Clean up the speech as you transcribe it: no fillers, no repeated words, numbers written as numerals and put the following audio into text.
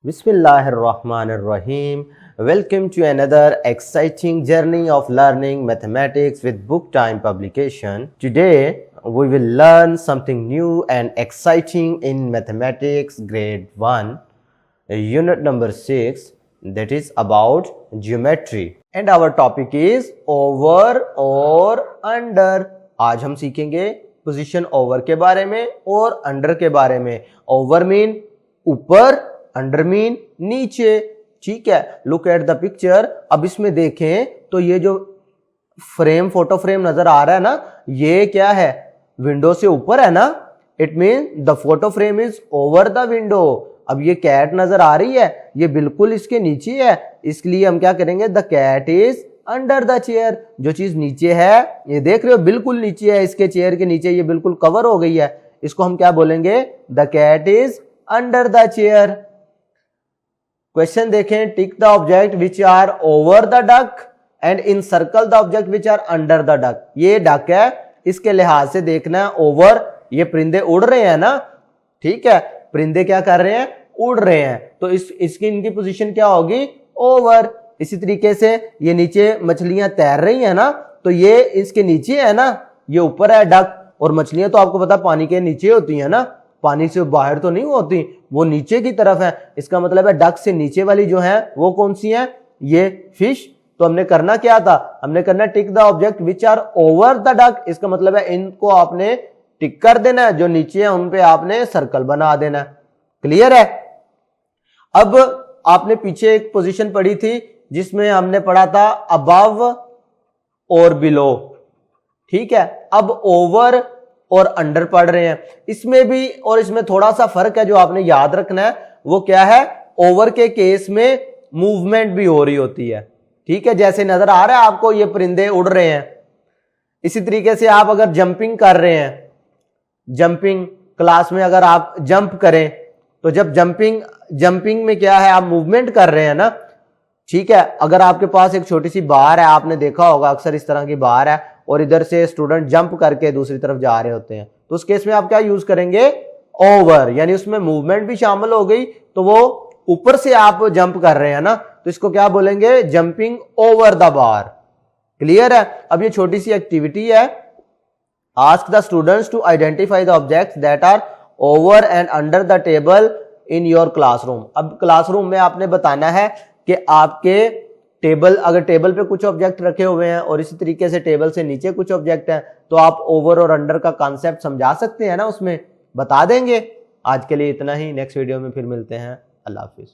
Bismillahirrahmanirrahim. Welcome to another exciting journey of learning mathematics with Book Time publication. Today we will learn something new and exciting in mathematics grade 1, unit number 6, that is about geometry. And our topic is over or under. आज हम सीखेंगे position over के बारे में और under के बारे में. ओवर मीन ऊपर, अंडर मीन नीचे. ठीक है, लुक एट द पिक्चर. अब इसमें देखें तो ये जो फ्रेम, फोटो फ्रेम नजर आ रहा है ना, ये क्या है, विंडो से ऊपर है ना. It mean the photo frame is over the window. अब ये कैट नजर आ रही है, ये बिल्कुल इसके नीचे है, इसलिए हम क्या करेंगे, the cat is under the chair. जो चीज नीचे है, ये देख रहे हो बिल्कुल नीचे है, इसके चेयर के नीचे, ये बिल्कुल कवर हो गई है, इसको हम क्या बोलेंगे, the cat is under the chair. Question देखें. Tick the object which are over the duck and in circle the object which are under the duck. ये डक है, इसके लिहाज से देखना है ओवर, ये परिंदे उड़ रहे हैं ना. ठीक है, परिंदे क्या कर रहे हैं, उड़ रहे हैं, तो इसकी इनकी पोजीशन क्या होगी, ओवर. इसी तरीके से ये नीचे मछलियां तैर रही है ना, तो ये इसके नीचे है ना, ये ऊपर है डक. और मछलियां तो आपको पता पानी के नीचे होती है ना, पानी से बाहर तो नहीं होती, वो नीचे की तरफ है. इसका मतलब है डक से नीचे वाली जो है वो कौन सी है, ये फिश. तो हमने करना क्या था, हमने करना tick the object which are over the duck. इसका मतलब है इनको आपने टिक कर देना है, जो नीचे है उन पे आपने सर्कल बना देना है. क्लियर है. अब आपने पीछे एक पोजीशन पढ़ी थी जिसमें हमने पढ़ा था अबव और बिलो. ठीक है, अब ओवर और अंडर पढ़ रहे हैं. इसमें भी और इसमें थोड़ा सा फर्क है जो आपने याद रखना है. वो क्या है, ओवर के केस में मूवमेंट भी हो रही होती है. ठीक है, जैसे नजर आ रहा है आपको ये परिंदे उड़ रहे हैं. इसी तरीके से आप अगर जंपिंग कर रहे हैं, जंपिंग क्लास में अगर आप जंप करें, तो जब जंपिंग में क्या है, आप मूवमेंट कर रहे हैं ना. ठीक है, अगर आपके पास एक छोटी सी बार है, आपने देखा होगा अक्सर इस तरह की बार है, और इधर से स्टूडेंट जंप करके दूसरी तरफ जा रहे होते हैं, तो उस केस में आप क्या यूज करेंगे, ओवर. यानी उसमें मूवमेंट भी शामिल हो गई, तो वो ऊपर से आप जंप कर रहे हैं ना, तो इसको क्या बोलेंगे, jumping over the bar. Clear है. अब ये छोटी सी एक्टिविटी है. Ask the students to identify the objects that are over and under the table in your classroom. अब क्लासरूम में आपने बताना है कि आपके टेबल, अगर टेबल पे कुछ ऑब्जेक्ट रखे हुए हैं और इसी तरीके से टेबल से नीचे कुछ ऑब्जेक्ट हैं, तो आप ओवर और अंडर का कॉन्सेप्ट समझा सकते हैं ना, उसमें बता देंगे. आज के लिए इतना ही. नेक्स्ट वीडियो में फिर मिलते हैं. अल्लाह हाफिज.